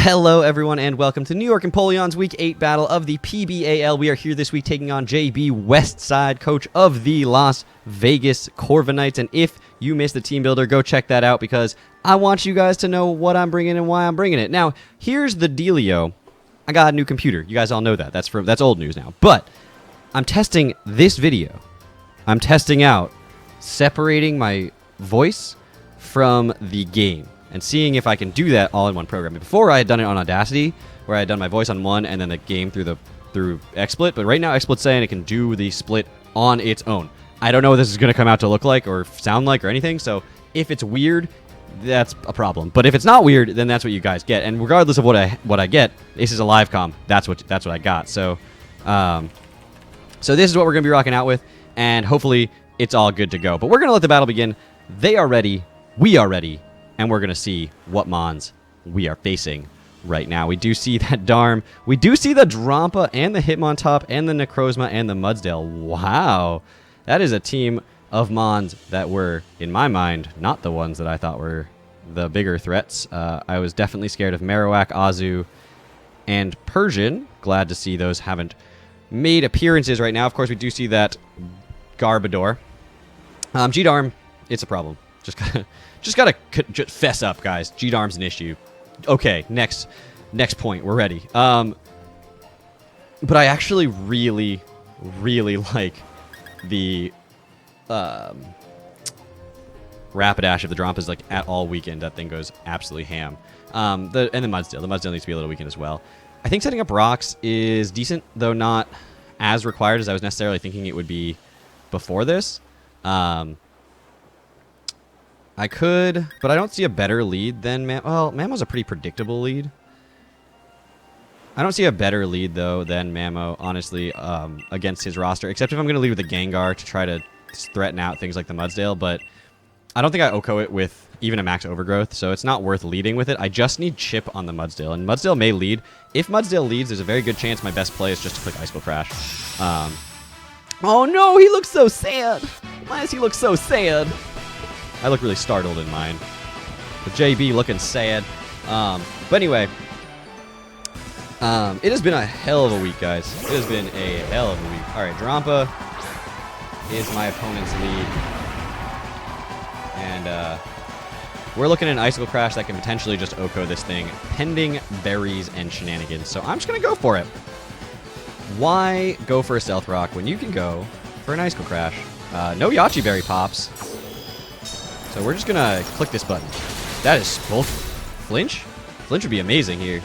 Hello, everyone, and welcome to New York Empoleon's Week 8 battle of the PBAL. We are here this week taking on JB Westside, coach of the Las Vegas Corviknights. And if you missed the team builder, go check that out because I want you guys to know what I'm bringing and why I'm bringing it. Now, here's the dealio. I got a new computer. You guys all know that. That's old news now. But I'm testing this video. I'm testing out separating my voice from the game and seeing if I can do that all in one program. Before, I had done it on Audacity, where I had done my voice on one and then the game through XSplit. But right now, XSplit's saying it can do the split on its own. I don't know what this is going to come out to look like or sound like or anything. So if it's weird, that's a problem. But if it's not weird, then that's what you guys get. And regardless of what I get, this is a live comm. That's what I got. So, so this is what we're going to be rocking out with, and hopefully it's all good to go. But we're going to let the battle begin. They are ready. We are ready. And we're going to see what mons we are facing right now. We do see that Darm. We do see the Drampa and the Hitmontop and the Necrozma and the Mudsdale. Wow. That is a team of mons that were, in my mind, not the ones that I thought were the bigger threats. I was definitely scared of Marowak, Azu, and Persian. Glad to see those haven't made appearances right now. Of course, we do see that Garbodor. G-Darm, it's a problem. Just gotta fess up, guys. G-Darm's an issue. Okay, next point. We're ready. But I actually really like the Rapidash if the Drampa is like at all weakened. That thing goes absolutely ham. And the Mudsdale. The Mudsdale needs to be a little weakened as well. I think setting up rocks is decent, though not as required as I was necessarily thinking it would be before this. I could, but I don't see a better lead than well, Mamo's a pretty predictable lead. I don't see a better lead, though, than Mamo, honestly, against his roster, except if I'm going to lead with a Gengar to try to threaten out things like the Mudsdale, but I don't think I OHKO it with even a max overgrowth, so it's not worth leading with it. I just need chip on the Mudsdale, and Mudsdale may lead. If Mudsdale leads, there's a very good chance my best play is just to click Ice Cold Crash. Oh no, he looks so sad. Why does he look so sad? I look really startled in mine. With JB looking sad. But anyway, it has been a hell of a week, guys. It has been a hell of a week. All right, Drampa is my opponent's lead. And we're looking at an Icicle Crash that can potentially just OHKO this thing, pending berries and shenanigans. So I'm just going to go for it. Why go for a Stealth Rock when you can go for an Icicle Crash? No Yachi Berry pops. So we're just going to click this button. That is both flinch? Flinch would be amazing here.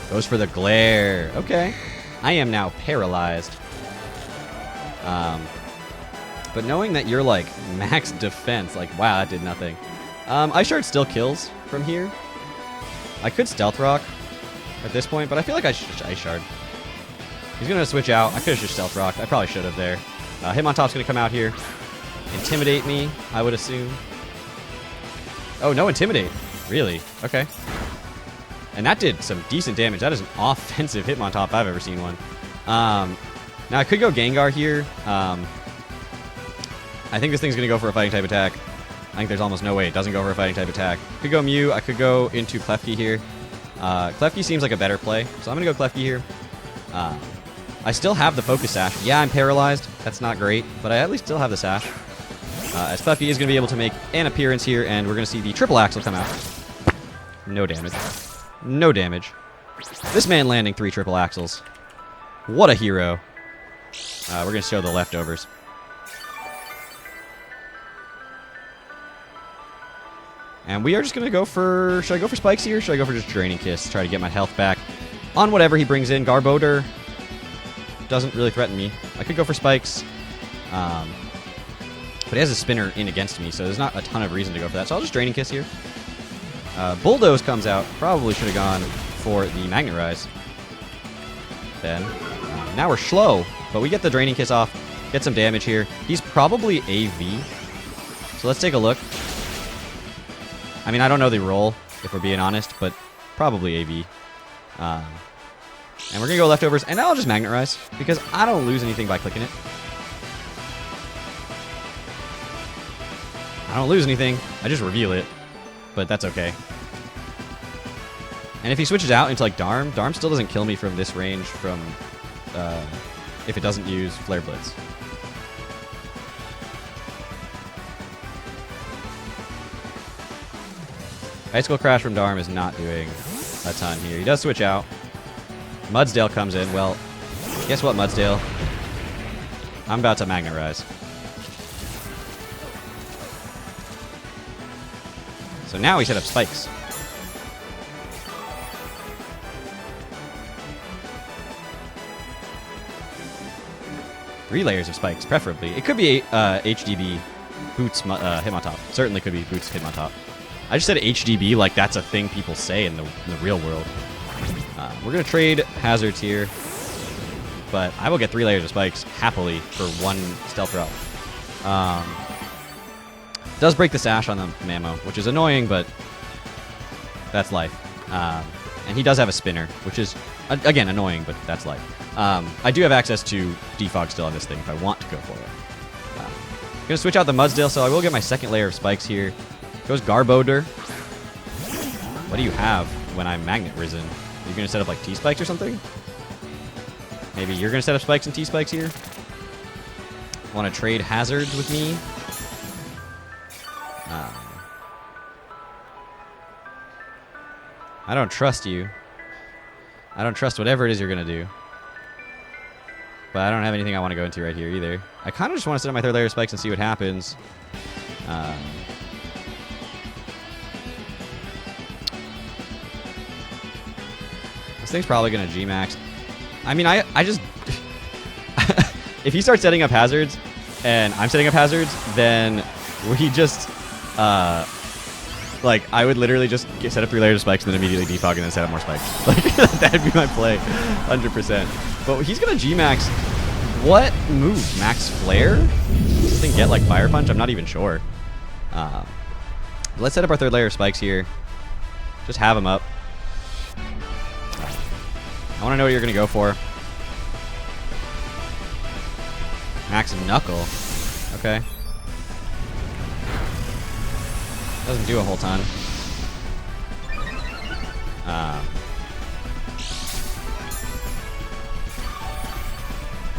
Goes for the glare. Okay. I am now paralyzed. But knowing that you're like max defense, like wow, that did nothing. Ice Shard still kills from here. I could Stealth Rock at this point, but I feel like I should just Ice Shard. He's going to switch out. I could have just Stealth Rocked. I probably should have there. Hitmontop's going to come out here. Intimidate me, I would assume. Oh, no Intimidate. Really? Okay. And that did some decent damage. That is an offensive Hitmontop if I've ever seen one. Now, I could go Gengar here. I think this thing's going to go for a fighting type attack. I think there's almost no way it doesn't go for a fighting type attack. Could go Mew. I could go into Klefki here. Klefki seems like a better play, so I'm going to go Klefki here. I still have the Focus Sash. Yeah, I'm paralyzed. That's not great, but I at least still have the Sash. As Klefki is going to be able to make an appearance here, and we're going to see the Triple Axle come out. No damage. No damage. This man landing 3 Triple Axles. What a hero. We're going to show the leftovers. And we are just going to go for... Should I go for Spikes here? Or should I go for just Draining Kiss? Try to get my health back on whatever he brings in. Garbodor doesn't really threaten me. I could go for Spikes. But he has a spinner in against me, so there's not a ton of reason to go for that. So I'll just Draining Kiss here. Bulldoze comes out. Probably should have gone for the Magnet Rise. Then. Now we're slow, but we get the Draining Kiss off. Get some damage here. He's probably AV. So let's take a look. I mean, I don't know the roll, if we're being honest, but probably AV. And we're going to go leftovers, and I'll just Magnet Rise, because I don't lose anything by clicking it. I don't lose anything. I just reveal it, but that's okay. And if he switches out into like Darm still doesn't kill me from this range from if it doesn't use Flare Blitz. Icicle Crash from Darm is not doing a ton here. He does switch out. Mudsdale comes in. Well, guess what, Mudsdale? I'm about to Magnet Rise. So now we set up spikes. Three layers of spikes, preferably. It could be HDB Boots Hitmontop. Certainly could be Boots Hitmontop. I just said HDB like that's a thing people say in the real world. We're going to trade hazards here. But I will get 3 layers of spikes happily for 1 stealth route. Does break the sash on the Mamo, which is annoying, but that's life. And he does have a spinner, which is, again, annoying, but that's life. I do have access to defog still on this thing if I want to go for it. I'm going to switch out the Mudsdale, so I will get my 2nd layer of spikes here. Goes Garbodor. What do you have when I'm Magnet Risen? Are you going to set up like T-Spikes or something? Maybe you're going to set up spikes and T-Spikes here? Want to trade hazards with me? I don't trust you. I don't trust whatever it is you're going to do. But I don't have anything I want to go into right here either. I kind of just want to set up my 3rd layer of spikes and see what happens. This thing's probably going to G-Max. I mean, I just... if he starts setting up hazards, and I'm setting up hazards, then we just... like, I would literally just set up 3 layers of spikes and then immediately defog and then set up more spikes. Like, that'd be my play, 100%. But he's going to G-Max. What move? Max Flare? Does this thing get, like, Fire Punch? I'm not even sure. Let's set up our 3rd layer of spikes here. Just have him up. I want to know what you're going to go for. Max Knuckle. Okay. Doesn't do a whole ton.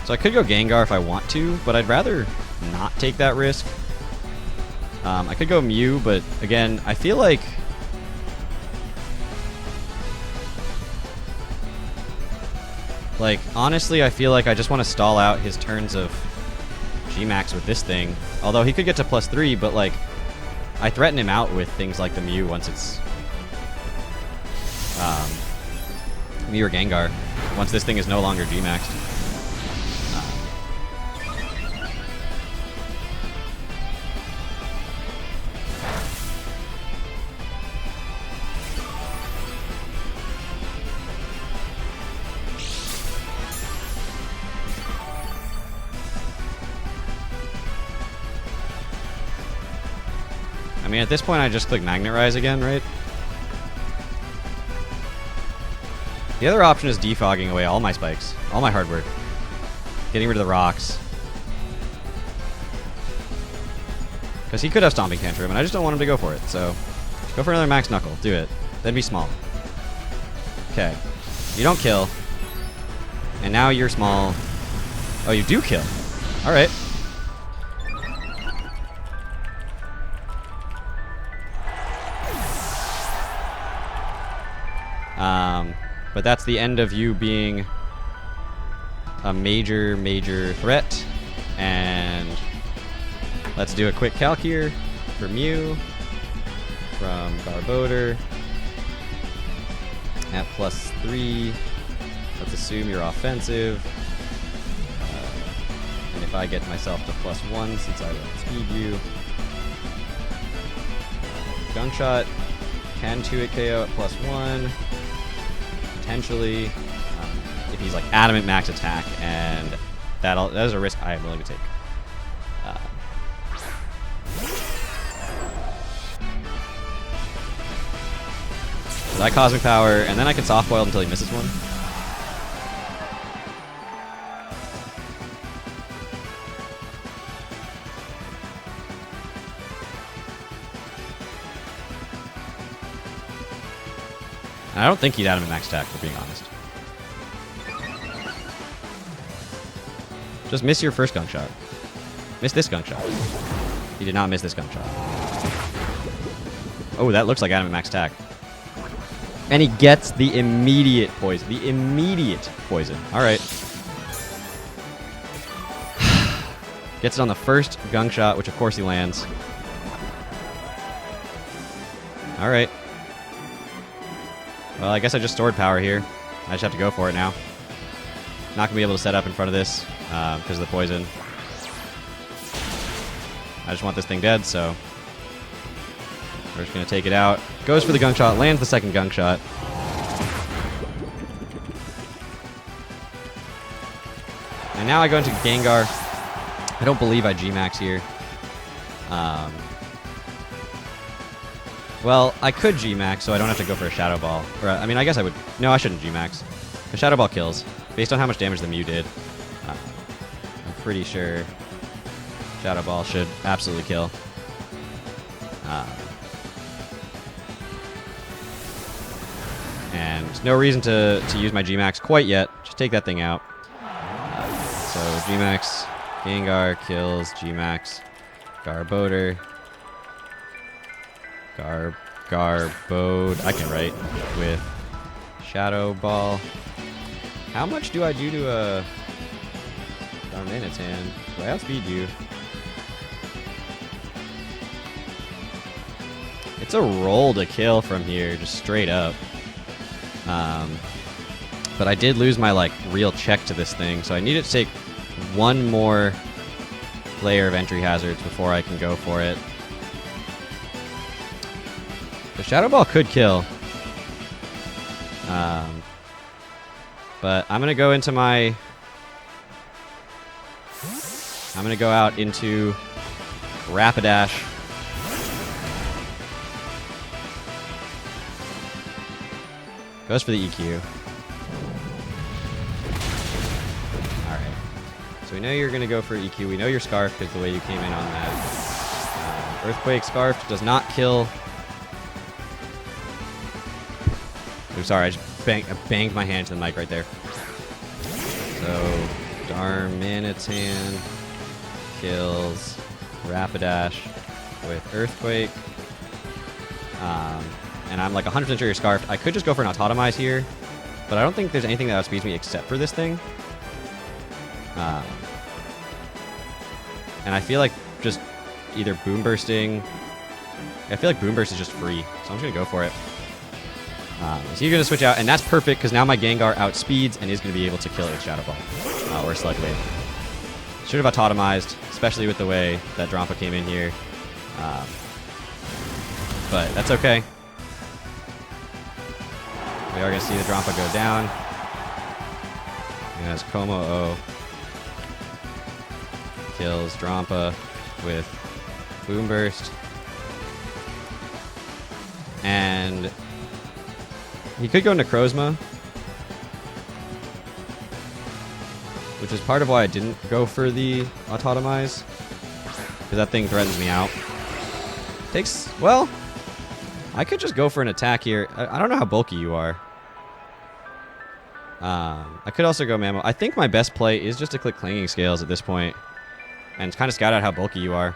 So I could go Gengar if I want to, but I'd rather not take that risk. I could go Mew, but again, I feel like... honestly, I feel like I just want to stall out his turns of G-Max with this thing. Although he could get to +3, but, like, I threaten him out with things like the Mew once it's... Mew or Gengar. Once this thing is no longer G-Maxed. I mean, at this point, I just click Magnet Rise again, right? The other option is defogging away all my spikes, all my hard work. Getting rid of the rocks. Because he could have Stomping Tantrum, and I just don't want him to go for it, so... Go for another Max Knuckle. Do it. Then be small. Okay. You don't kill. And now you're small. Oh, you do kill. Alright. But that's the end of you being a major, major threat. And let's do a quick calc here for Mew from Garbodor at +3. Let's assume you're offensive. And if I get myself to +1 since I don't speed you. Gunshot can 2-hit KO at +1. Potentially, if he's like adamant max attack, and that is a risk I am willing to take. So I Cosmic Power, and then I can Soft Boil until he misses one. And I don't think he'd Adam at max attack, for being honest. Just miss your first gunk shot. Miss this gunk shot. He did not miss this gunk shot. Oh, that looks like Adam at max attack. And he gets the immediate poison. The immediate poison. All right. Gets it on the first gunk shot, which of course he lands. All right. Well, I guess I just stored power here. I just have to go for it now. Not going to be able to set up in front of this because of the poison. I just want this thing dead, so we're just going to take it out. Goes for the gunk shot, lands the second gunk shot. And now I go into Gengar. I don't believe I G-Max here. Well, I could G-Max, so I don't have to go for a Shadow Ball. Or, I mean, I guess I would. No, I shouldn't G-Max. The Shadow Ball kills. Based on how much damage the Mew did, I'm pretty sure Shadow Ball should absolutely kill. And no reason to use my G-Max quite yet. Just take that thing out. So G-Max, Gengar kills G-Max, Garbodor, Garbode. I can write with Shadow Ball. How much do I do to a Darmanitan? Do I outspeed you? It's a roll to kill from here, just straight up. But I did lose my real check to this thing, so I need it to take one more layer of entry hazards before I can go for it. The Shadow Ball could kill. But I'm going to go into my... I'm going to go out into Rapidash. Goes for the EQ. Alright. So we know you're going to go for EQ. We know you're Scarf because the way you came in on that. Earthquake Scarf does not kill. I'm sorry, I just banged my hand into the mic right there. So, Darmanitan kills Rapidash with Earthquake. And I'm 100% sure you're Scarfed. I could just go for an Autotomize here, but I don't think there's anything that outspeeds me except for this thing. And I feel like just either Boom Bursting... I feel like Boom Burst is just free, so I'm just going to go for it. So you're going to switch out, and that's perfect because now my Gengar outspeeds and is going to be able to kill its Shadow Ball or Slug Wave. Should have Autotomized, especially with the way that Drampa came in here. But that's okay. We are going to see the Drampa go down. And as Como-O kills Drampa with Boom Burst. And he could go Necrozma, which is part of why I didn't go for the Autotomize, because that thing threatens me out. Well, I could just go for an attack here. I don't know how bulky you are. I could also go Mammo. I think my best play is just to click Clanging Scales at this point and kind of scout out how bulky you are.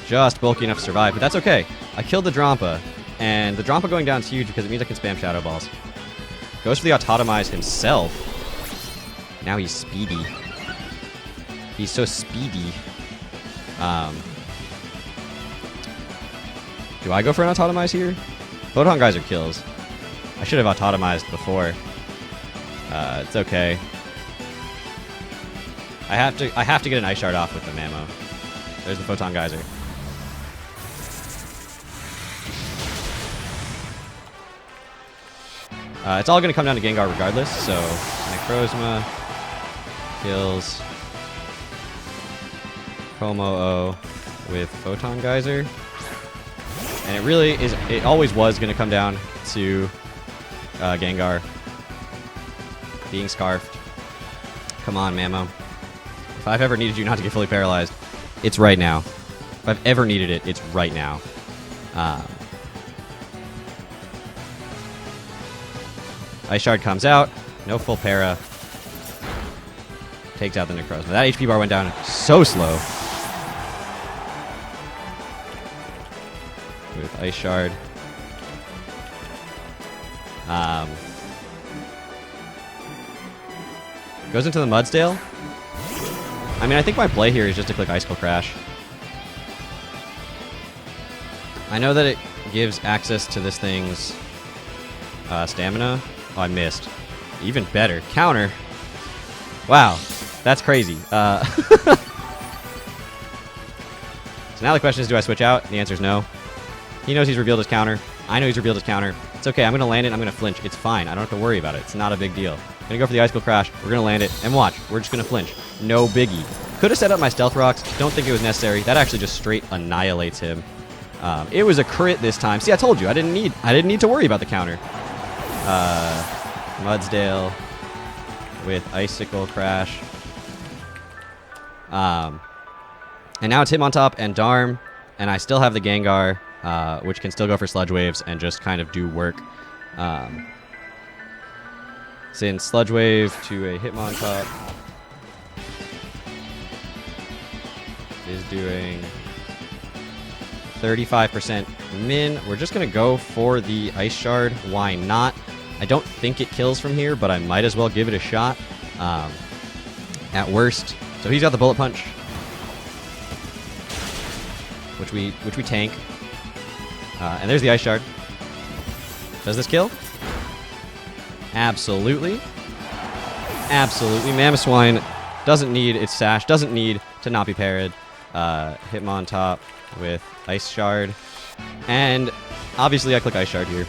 Just bulky enough to survive, but that's okay. I killed the Drampa, and the Drampa going down is huge because it means I can spam Shadow Balls. Goes for the Autotomize himself. Now he's speedy. He's so speedy. Do I go for an Autotomize here? Photon Geyser kills. I should have Autotomized before. It's okay. I have to get an Ice Shard off with the Mammo. There's the Photon Geyser. It's all going to come down to Gengar regardless, so Necrozma kills Como-O with Photon Geyser. And it really is, it always was going to come down to Gengar being Scarfed. Come on, Mammo. If I've ever needed you not to get fully paralyzed, it's right now. If I've ever needed it, it's right now. Ice Shard comes out. No full para. Takes out the Necrozma. That HP bar went down so slow. With Ice Shard. Goes into the Mudsdale. I mean, I think my play here is just to click Icicle Crash. I know that it gives access to this thing's stamina. Oh, I missed. Even better. Counter. Wow. That's crazy. So now the question is, do I switch out? The answer is no. He knows he's revealed his counter. I know he's revealed his counter. It's okay. I'm going to land it. I'm going to flinch. It's fine. I don't have to worry about it. It's not a big deal. I'm going to go for the Icicle Crash. We're going to land it. And watch. We're just going to flinch. No biggie. Could have set up my Stealth Rocks. Don't think it was necessary. That actually just straight annihilates him. It was a crit this time. See, I told you. I didn't need to worry about the counter. Mudsdale with Icicle Crash. And now it's Hitmontop and Darm. And I still have the Gengar, which can still go for Sludge Waves and just kind of do work. Since Sludge Wave to a Hitmontop is doing 35% min, we're just going to go for the Ice Shard. Why not? I don't think it kills from here, but I might as well give it a shot. At worst. So he's got the Bullet Punch, which we tank. And there's the Ice Shard. Does this kill? Absolutely. Absolutely. Mamoswine doesn't need its sash, doesn't need to not be parried. Hitmontop with Ice Shard. And obviously I click Ice Shard here.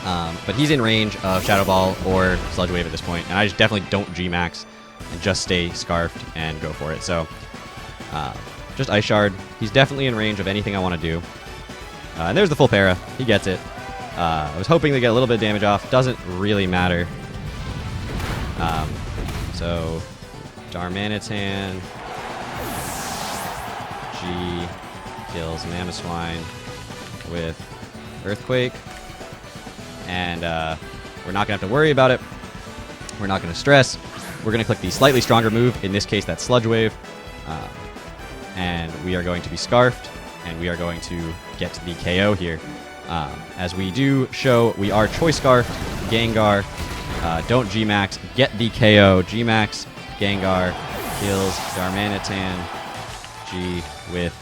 But he's in range of Shadow Ball or Sludge Wave at this point, and I just definitely don't G-Max and just stay Scarfed and go for it. So just Ice Shard. He's definitely in range of anything I want to do. And there's the full para. He gets it. I was hoping to get a little bit of damage off. Doesn't really matter. So Darmanitan. G kills Mamoswine with Earthquake. And we're not going to have to worry about it. We're not going to stress. We're going to click the slightly stronger move. In this case, that's Sludge Wave. And we are going to be Scarfed. And we are going to get the KO here. As we do show, we are Choice Scarfed. Gengar. Don't G-Max. Get the KO. G-Max. Gengar kills Darmanitan. G with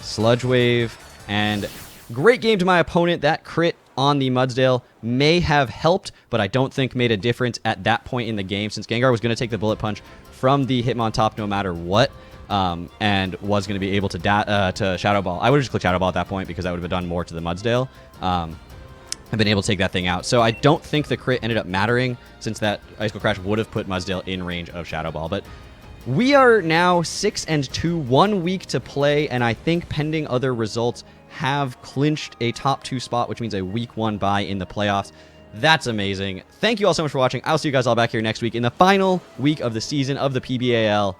Sludge Wave. And great game to my opponent. That crit on the Mudsdale may have helped, but I don't think made a difference at that point in the game, since Gengar was going to take the Bullet Punch from the Hitmontop no matter what, and was going to be able to Shadow Ball. I would have just clicked Shadow Ball at that point because that would have done more to the Mudsdale. I've been able to take that thing out. So I don't think the crit ended up mattering, since that Icicle Crash would have put Mudsdale in range of Shadow Ball. But we are now 6-2, 1 week to play, and I think pending other results have clinched a top 2 spot, which means a week 1 bye in the playoffs. That's amazing. Thank you all so much for watching. I'll see you guys all back here next week in the final week of the season of the PBAL.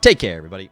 Take care, everybody.